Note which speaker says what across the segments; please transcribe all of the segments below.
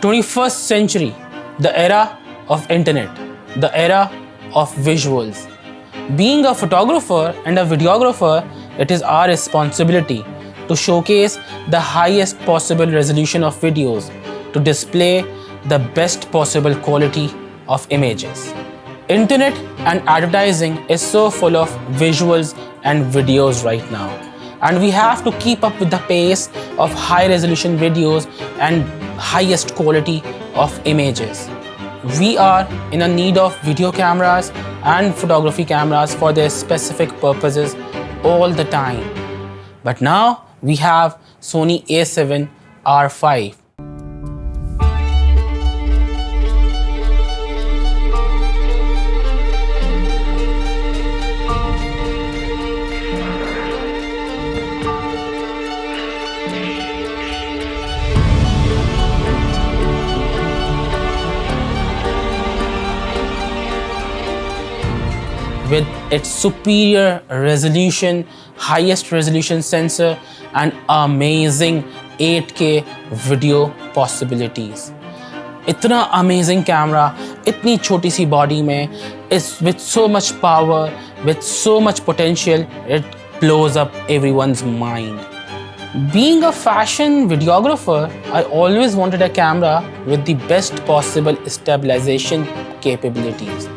Speaker 1: 21st century, the era of internet, the era of visuals. Being a photographer and a videographer, it is our responsibility to showcase the highest possible resolution of videos, to display the best possible quality of images. Internet and advertising is so full of visuals and videos right now, and we have to keep up with the pace of high resolution videos and highest quality of images. We are in a need of video cameras and photography cameras for their specific purposes all the time. But now we have Sony a7R5. With its superior resolution, highest resolution sensor and amazing 8K video possibilities. इतना amazing camera, इतनी छोटी सी body में, is with so much power, with so much potential, it blows up everyone's mind. Being a fashion videographer, I always wanted a camera with the best possible stabilization capabilities.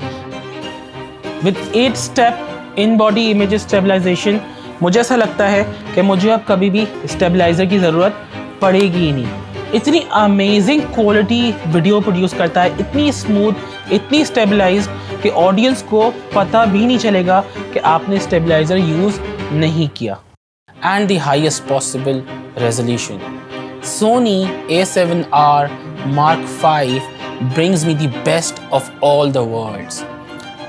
Speaker 1: With 8-step in-body image stabilization, मुझे ऐसा लगता है कि मुझे अब कभी भी stabiliser की ज़रूरत पड़ेगी ही नहीं। इतनी अमेजिंग क्वालिटी वीडियो प्रोड्यूस करता है, इतनी स्मूथ, इतनी स्टेबलाइज्ड कि ऑडियंस को पता भी नहीं चलेगा कि आपने स्टेबलाइज़र यूज़ नहीं किया। And the highest possible resolution. Sony a7R Mark V brings me the best of all the worlds.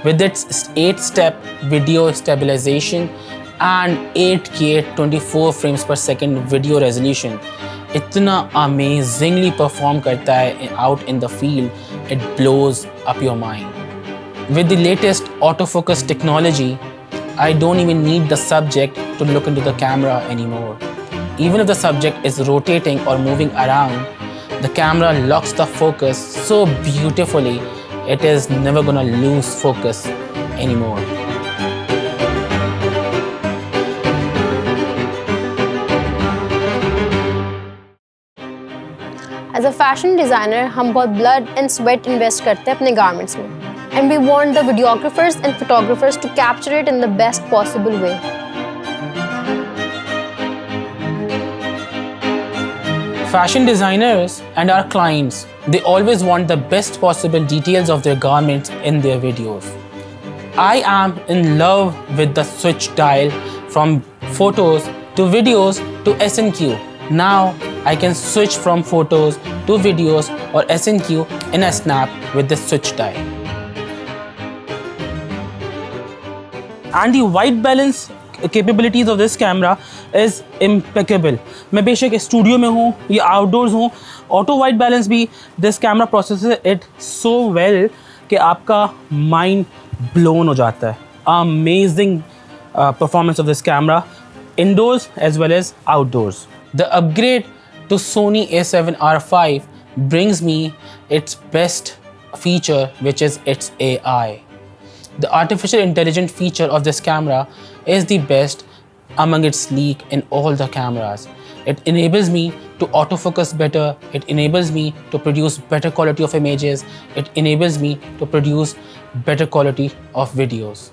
Speaker 1: With its 8-step video stabilization and 8K 24 frames per second video resolution, इतना amazingly perform करता है out in the field, it blows up your mind. With the latest autofocus technology, I don't even need the subject to look into the camera anymore. Even if the subject is rotating or moving around, the camera locks the focus so beautifully, it is never gonna lose focus anymore.
Speaker 2: As a fashion designer, हम बहुत blood and sweat invest करते हैं अपने garments में. And we want the videographers and photographers to capture it in the best possible way.
Speaker 1: Fashion designers and our clients, they always want the best possible details of their garments in their videos. I am in love with the switch dial from photos to videos to SNQ. Now I can switch from photos to videos or SNQ in a snap with the switch dial. And the white balance capabilities of this camera is impeccable. मैं बेशक studio में हूँ या outdoors हूँ, auto white balance भी this camera processes it so well कि आपका mind blown हो जाता है. Amazing performance of this camera, indoors as well as outdoors. The upgrade to Sony a7R5 brings me its best feature, which is its AI. The artificial intelligence feature of this camera is the best among its league in all the cameras. It enables me to autofocus better, it enables me to produce better quality of images, it enables me to produce better quality of videos.